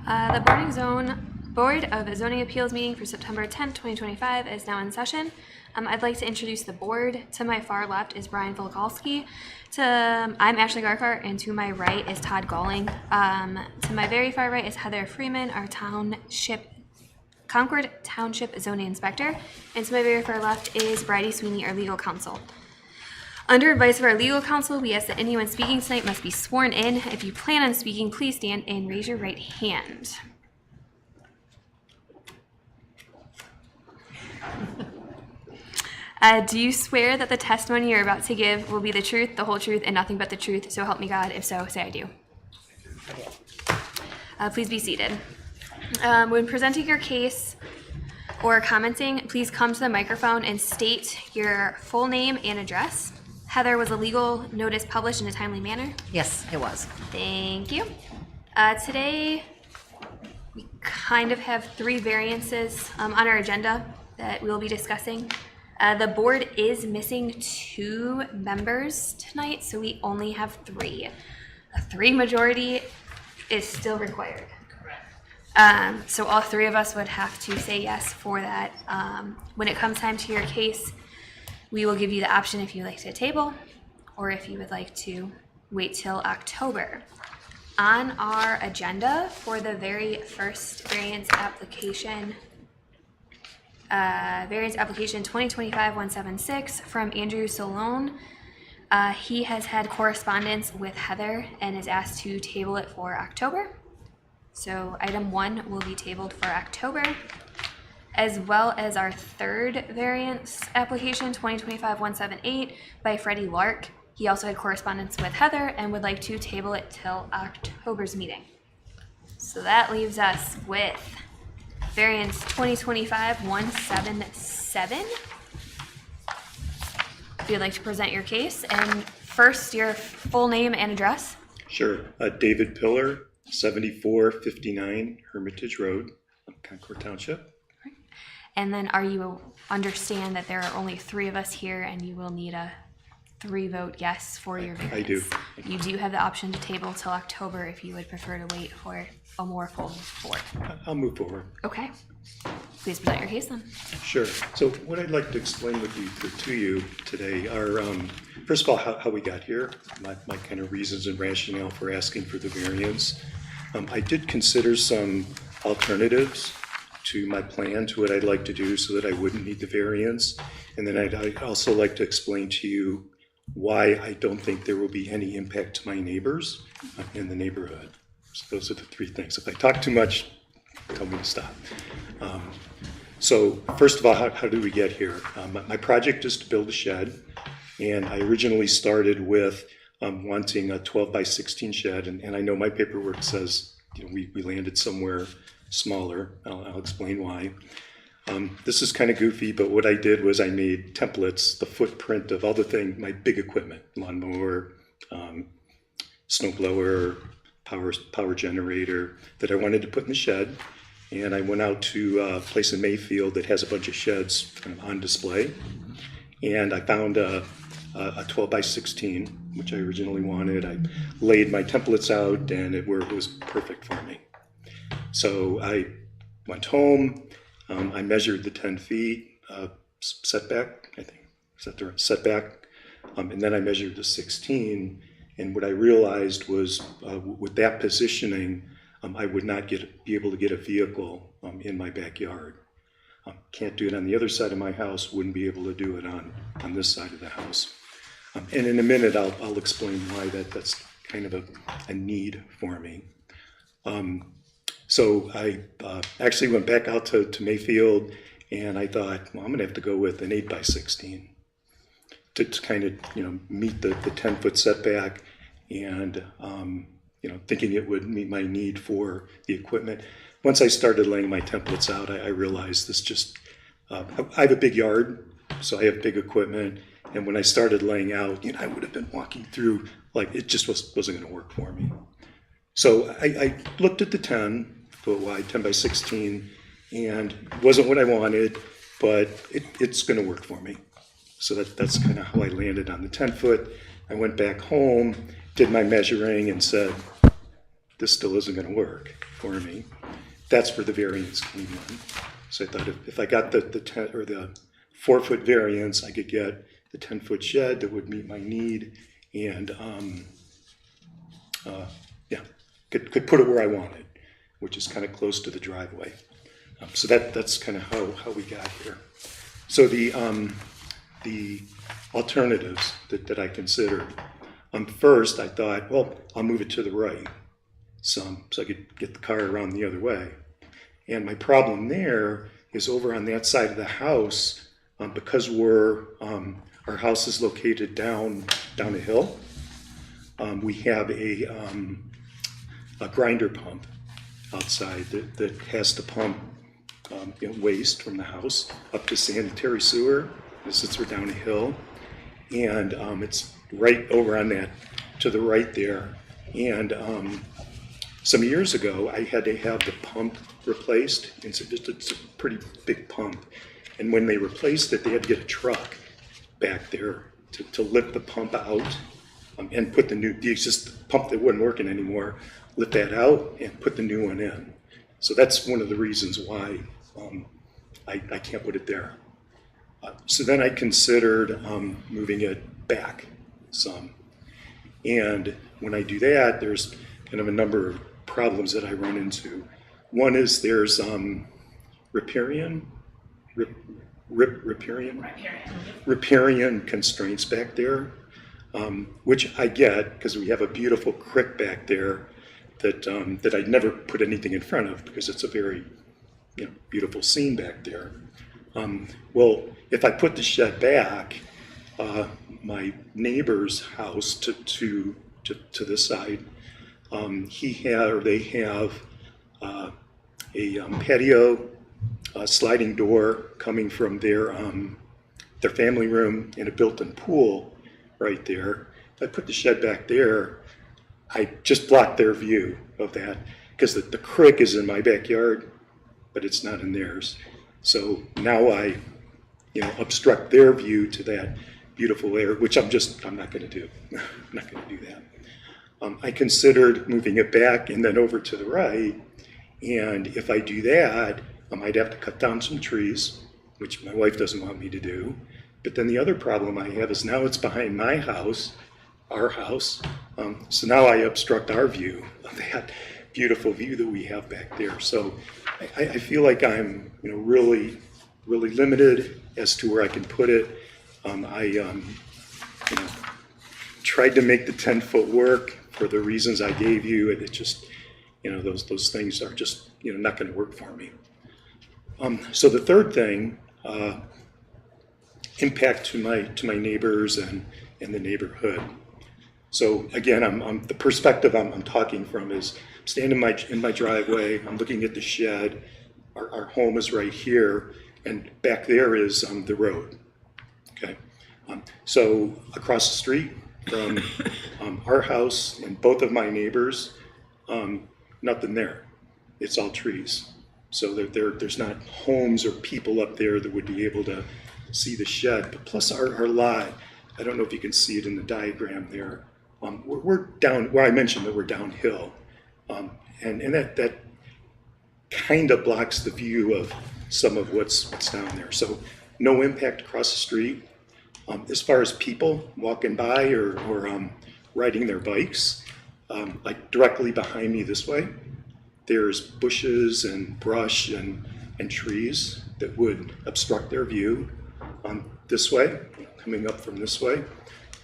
The Board of Zoning Appeals meeting for September 10th, 2025 is now in session. I'd like to introduce the board. To my far left is Brian Volikolski. I'm Ashley Garkart, and to my right is Todd Galling. To my very far right is Heather Freeman, our Concord Township Zoning Inspector. And to my very far left is Bridie Sweeney, our legal counsel. Under advice of our legal counsel, we ask that anyone speaking tonight must be sworn in. If you plan on speaking, please stand and raise your right hand. Do you swear that the testimony you're about to give will be the truth, the whole truth, and nothing but the truth? So help me God. If so, say I do. Please be seated. When presenting your case or commenting, please come to the microphone and state your full name and address. Heather, was a legal notice published in a timely manner? Yes, it was. Thank you. Today, we kind of have three variances on our agenda that we'll be discussing. The board is missing 2 members tonight, so we only have 3. A 3 majority is still required. Correct. So all 3 of us would have to say yes for that. When it comes time to your case, we will give you the option if you'd like to table or if you would like to wait till October. On our agenda for the very first variance application 2025-176 from Andrew Solone. He has had correspondence with Heather and is asked to table it for October. So item 1 will be tabled for October, as well as our third variance application 2025-178 by Freddie Lark. He also had correspondence with Heather and would like to table it till October's meeting. So that leaves us with variance 2025-177. If you'd like to present your case, and first your full name and address. Sure. David Pillar, 7459 Hermitage Road, Concord Township. And then you understand that there are only 3 of us here and you will need a 3-vote yes for your variance. I do. You do have the option to table till October if you would prefer to wait for a more full board. I'll move forward. Okay. Please present your case then. Sure. So what I'd like to explain to you today are, first of all, how we got here, my kind of reasons and rationale for asking for the variance. I did consider some alternatives to my plan, to what I'd like to do so that I wouldn't need the variance. And then I'd also like to explain to you why I don't think there will be any impact to my neighbors in the neighborhood. So those are the 3 things. If I talk too much, tell me to stop. So first of all, how did we get here? My project is to build a shed, and I originally started with wanting a 12 by 16 shed, and I know my paperwork says we landed somewhere smaller. I'll explain why. This is kind of goofy, but what I did was I made templates, the footprint of all the things, my big equipment, lawnmower, snowblower, power generator, that I wanted to put in the shed. And I went out to a place in Mayfield that has a bunch of sheds kind of on display. And I found a 12 by 16, which I originally wanted. I laid my templates out, and it was perfect for me. So I went home, I measured the 10 feet setback, I think, is that the right setback? And then I measured the 16, and what I realized was with that positioning, I would not be able to get a vehicle in my backyard. Can't do it on the other side of my house, wouldn't be able to do it on this side of the house. And in a minute, I'll explain why that's kind of a need for me. So I actually went back out to Mayfield, and I thought, well, I'm gonna have to go with an 8 by 16 to kind of meet the 10-foot setback, and thinking it would meet my need for the equipment. Once I started laying my templates out, I realized this just, I have a big yard, so I have big equipment, and when I started laying out, I would have been walking through, like it just wasn't gonna work for me. So I looked at the 10-foot wide, 10 by 16, and it wasn't what I wanted, but it's gonna work for me. So that's kind of how I landed on the 10-foot. I went back home, did my measuring, and said, this still isn't going to work for me. That's where the variance came in. So I thought if I got the 10 or the 4-foot variance, I could get the 10-foot shed that would meet my need, and yeah, could put it where I wanted, which is kind of close to the driveway. So that's kind of how we got here. So the alternatives that I considered. First, I thought, well, I'll move it to the right some so I could get the car around the other way. And my problem there is over on that side of the house, because our house is located down a hill. We have a grinder pump outside that has to pump waste from the house up to sanitary sewer. Since we're down a hill, and it's right over on that to the right there. And some years ago, I had to have the pump replaced. It's a pretty big pump, and when they replaced it, they had to get a truck back there to lift the pump out and put the existing pump that wasn't working anymore, lift that out and put the new one in. So that's one of the reasons why I can't put it there. So then I considered moving it back some. And when I do that, there's kind of a number of problems that I run into. One is there's riparian constraints back there, which I get because we have a beautiful creek back there that I'd never put anything in front of because it's a very beautiful scene back there. Well, if I put the shed back, my neighbor's house to this side, they have a patio, sliding door coming from their family room and a built-in pool right there. If I put the shed back there, I just block their view of that because the creek is in my backyard, but it's not in theirs. So now I, obstruct their view to that beautiful area, which I'm not going to do. I'm not going to do that. I considered moving it back and then over to the right. And if I do that, I might have to cut down some trees, which my wife doesn't want me to do. But then the other problem I have is now it's behind my house, our house. So now I obstruct our view of that beautiful view that we have back there. So I feel like I'm, really limited as to where I can put it. I tried to make the 10-foot work for the reasons I gave you, and it just, those things are just, not going to work for me. So the third thing, impact to my neighbors and the neighborhood. So again, the perspective I'm talking from is I'm standing in my driveway. I'm looking at the shed. Our home is right here, and back there is the road. Okay, so across the street from our house and both of my neighbors, nothing there. It's all trees. So there's not homes or people up there that would be able to see the shed. But plus our lot, I don't know if you can see it in the diagram there. We're down where I mentioned that we're downhill, and that kind of blocks the view of some of what's down there. So no impact across the street. As far as people walking by or riding their bikes, like directly behind me this way, there's bushes and brush and trees that would obstruct their view. This way, coming up from this way,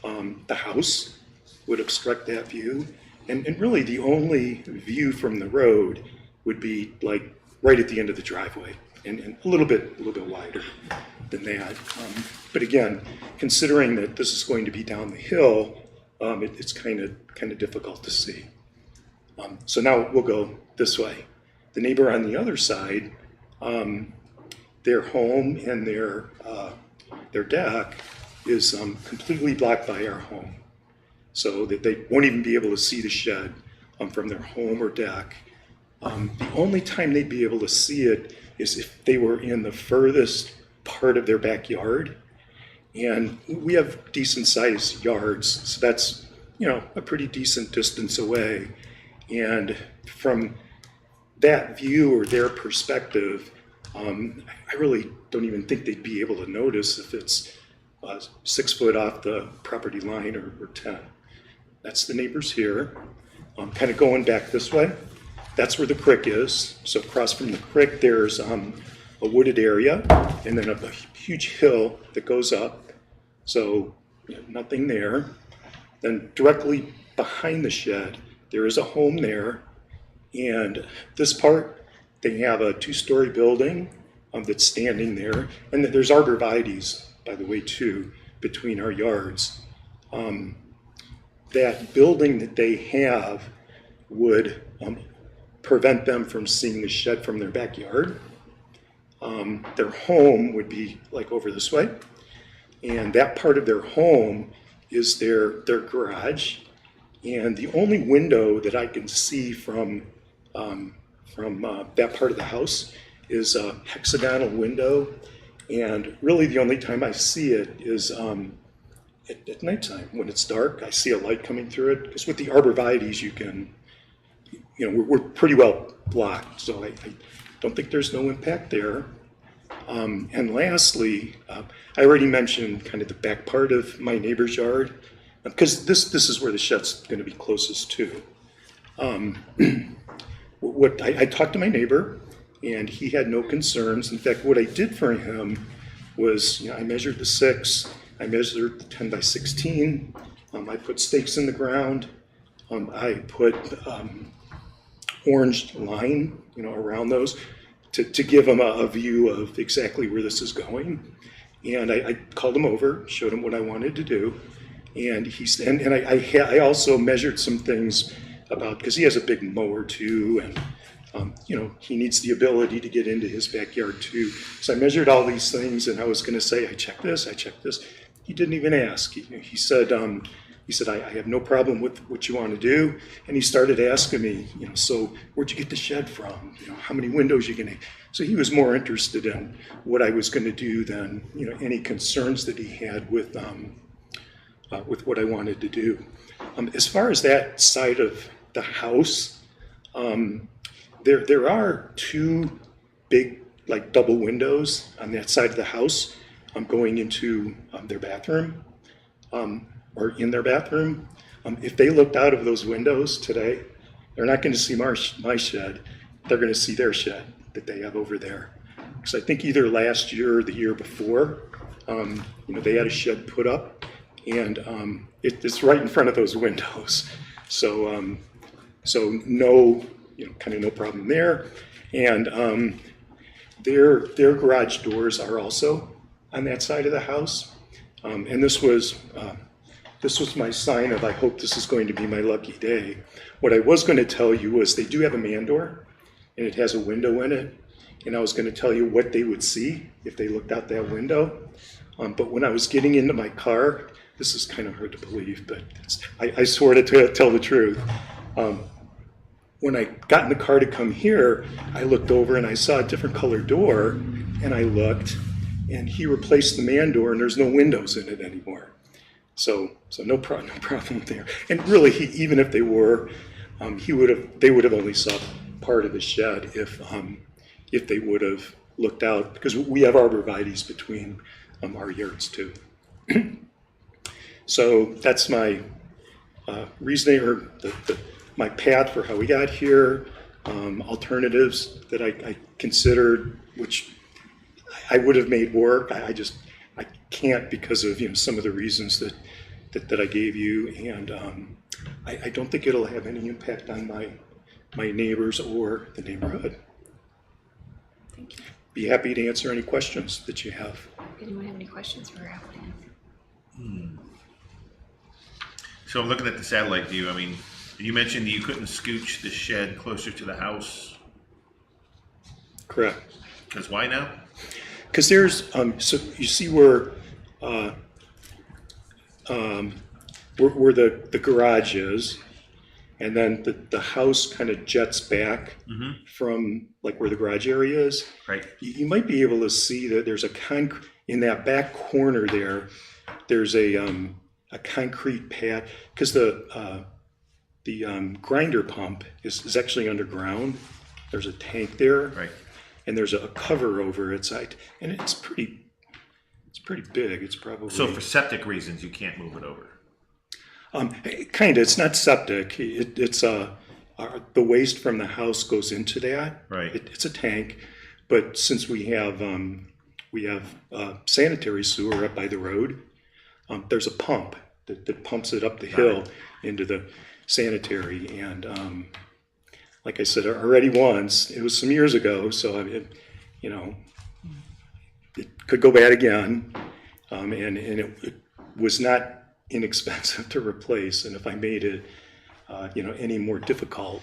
the house would obstruct that view. And really the only view from the road would be like right at the end of the driveway and a little bit wider than that. But again, considering that this is going to be down the hill, it's kind of difficult to see. So now we'll go this way. The neighbor on the other side, their home and their deck is completely blocked by our home. So that they won't even be able to see the shed from their home or deck. The only time they'd be able to see it is if they were in the furthest part of their backyard. And we have decent sized yards, so that's, a pretty decent distance away. And from that view or their perspective, I really don't even think they'd be able to notice if it's 6 foot off the property line or 10. That's the neighbors here. Kind of going back this way, that's where the creek is. So across from the creek, there's a wooded area and then a huge hill that goes up. So nothing there. Then directly behind the shed, there is a home there. And this part, they have a 2-story building that's standing there. And then there's arborvitaes, by the way, too, between our yards. That building that they have would prevent them from seeing the shed from their backyard. Their home would be like over this way. And that part of their home is their garage. And the only window that I can see from that part of the house is a hexagonal window. And really the only time I see it is at nighttime. When it's dark, I see a light coming through it. Because with the arborvitaes, you can, we're pretty well blocked. So I don't think there's no impact there. And lastly, I already mentioned kind of the back part of my neighbor's yard, because this is where the shed's going to be closest to. What I talked to my neighbor, and he had no concerns. In fact, what I did for him was, I measured the 6, I measured the 10 by 16, I put stakes in the ground, I put orange line, around those to give him a view of exactly where this is going. And I called him over, showed him what I wanted to do, and I also measured some things about, because he has a big mower too, and he needs the ability to get into his backyard too. So I measured all these things, and I was going to say, I checked this. He didn't even ask. He said, I have no problem with what you want to do. And he started asking me, so where'd you get the shed from? How many windows you going to? So he was more interested in what I was going to do than any concerns that he had with what I wanted to do. As far as that side of the house, there are 2 big double windows on that side of the house going into their bathroom or in their bathroom. If they looked out of those windows today, they're not going to see my shed. They're going to see their shed that they have over there. Because I think either last year or the year before, they had a shed put up, and it's right in front of those windows. So no, kind of no problem there. And their garage doors are also on that side of the house. And this was my sign of, I hope this is going to be my lucky day. What I was going to tell you was they do have a man door, and it has a window in it. And I was going to tell you what they would see if they looked out that window. But when I was getting into my car, this is kind of hard to believe, but I swore to tell the truth. When I got in the car to come here, I looked over and I saw a different color door, and I looked, and he replaced the man door, and there's no windows in it anymore. So no problem there. And really, even if they were, they would have only saw part of the shed if they would have looked out, because we have arborvitaes between our yards too. So that's my reasoning, or my path for how we got here, alternatives that I considered, which I would have made work. I can't because of some of the reasons that I gave you, and I don't think it'll have any impact on my neighbors or the neighborhood. Thank you. Be happy to answer any questions that you have. Anyone have any questions for our applicant? So I'm looking at the satellite view. I mean, you mentioned that you couldn't scooch the shed closer to the house. Correct. Because why now? Because there's, so you see where the garage is, and then the house kind of jets back from where the garage area is. Right. You might be able to see that there's in that back corner there's a concrete pad, because the the grinder pump is actually underground. There's a tank there. Right. And there's a cover over its side, and it's pretty big. It's probably So for septic reasons, you can't move it over. kind of. It's not septic. It's the waste from the house goes into that. Right. It's a tank, but since we have sanitary sewer up by the road, there's a pump that pumps it up the hill into the sanitary. And like I said already once, it was some years ago, so it could go bad again. And it was not inexpensive to replace. And if I made it, any more difficult,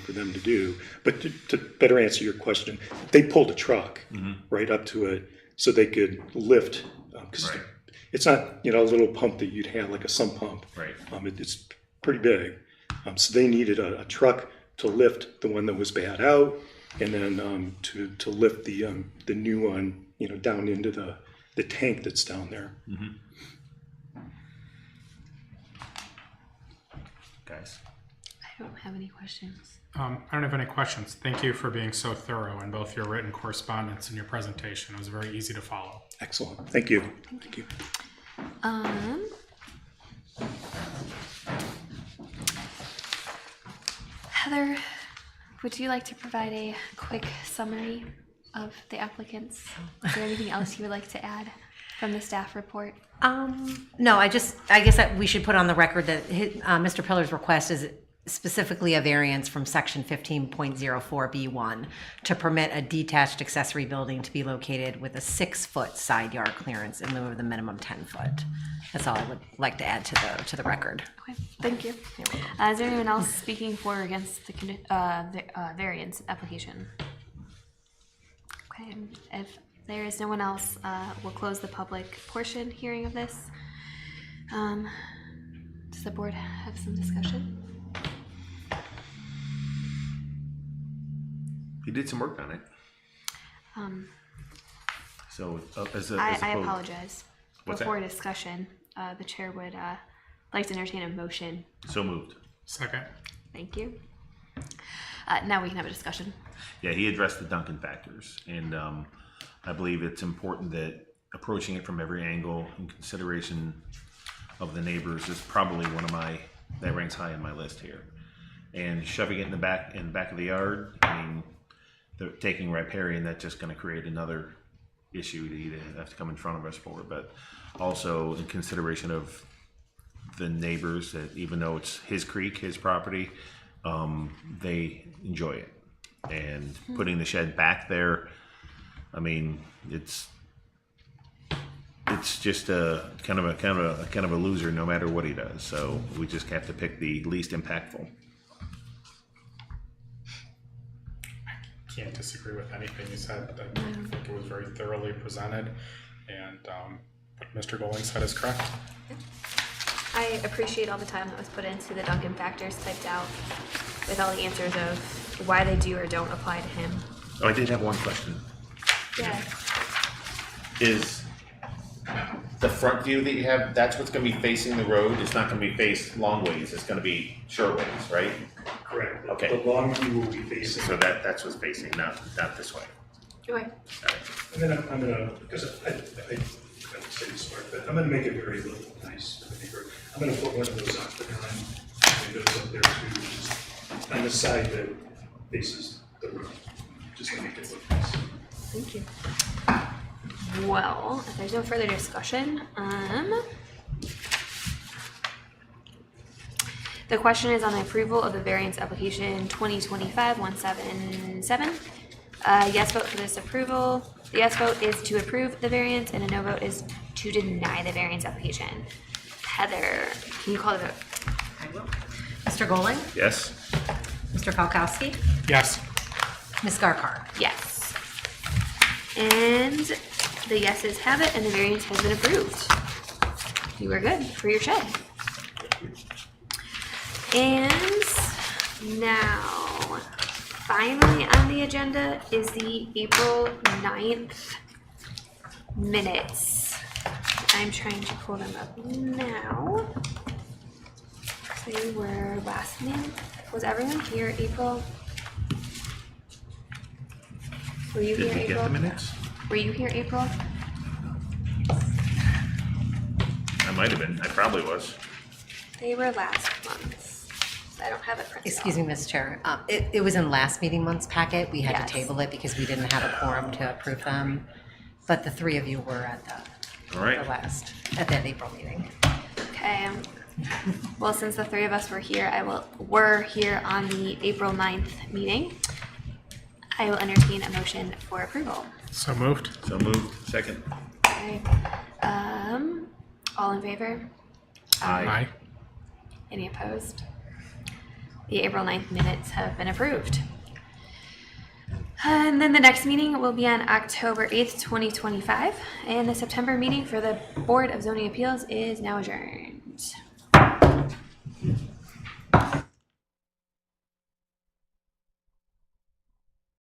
for them to do. But to better answer your question, they pulled a truck right up to it so they could lift, because it's not, a little pump that you'd have like a sump pump. Right. It's pretty big. So they needed a truck to lift the one that was bad out, and then to lift the new one, down into the tank that's down there. Guys. I don't have any questions. I don't have any questions. Thank you for being so thorough in both your written correspondence and your presentation. It was very easy to follow. Excellent. Thank you. Thank you. Heather, would you like to provide a quick summary of the applicants? Is there anything else you would like to add from the staff report? No, I guess that we should put on the record that Mr. Pillar's request is specifically a variance from section 15.04B1 to permit a detached accessory building to be located with a 6-foot side yard clearance in lieu of the minimum 10-foot. That's all I would like to add to the record. Okay, thank you. Is there anyone else speaking for or against the variance application? Okay, and if there is no one else, we'll close the public portion hearing of this. Does the board have some discussion? You did some work on it. So I apologize. What's Before that? discussion, the chair would like to entertain a motion. So moved. Second. Thank you. Now we can have a discussion. Yeah, he addressed the Duncan factors, and I believe it's important that approaching it from every angle in consideration of the neighbors is probably one of that ranks high on my list here. And shoving it in the back of the yard, I mean, they're taking riparian, that's just going to create another issue to either have to come in front of us for. But also in consideration of the neighbors, that even though it's his creek, his property, they enjoy it. And putting the shed back there, I mean, it's just a kind of a loser no matter what he does. So we just have to pick the least impactful. Can't disagree with anything you said. I think it was very thoroughly presented, and what Mr. Goling said is correct. I appreciate all the time that was put into the Duncan factors typed out with all the answers of why they do or don't apply to him. Oh, I did have one question. Yeah. Is the front view that you have, that's what's going to be facing the road? It's not going to be faced long ways, it's going to be short ways, right? Correct. Okay. The long view will be facing. So that's what's facing, not this way. Okay. All right. And then I'm gonna, because I don't say this part, but I'm gonna make it very nice for the neighbor. I'm gonna put one of those octagon windows up there too, just on the side that faces the road, just to make it look nice. Thank you. Well, if there's no further discussion, the question is on the approval of the variance application 2025-177. Yes vote for this approval. The yes vote is to approve the variance, and a no vote is to deny the variance application. Heather, can you call the vote? I will. Mr. Goling? Yes? Mr. Falkowski? Yes. Ms. Garkar? Yes. And the yeses have it, and the variance has been approved. You are good for your shed. And now, finally on the agenda is the April 9th minutes. I'm trying to pull them up now. They were last month. Was everyone here April? Were you Did here we get April? the minutes? Were you here April? I might have been. I probably was. They were last month. I don't have it printed. Excuse me, Ms. Chair. It was in last meeting month's packet. We had Yes. to table it because we didn't have a quorum to approve them. But the three of you were at All right. at that April meeting. Okay. Well, since the three of us were here, were here on the April 9th meeting. I will entertain a motion for approval. So moved. So moved. Second. Okay. All in favor? Aye. Any opposed? The April 9th minutes have been approved. And then the next meeting will be on October 8th, 2025. And the September meeting for the Board of Zoning Appeals is now adjourned.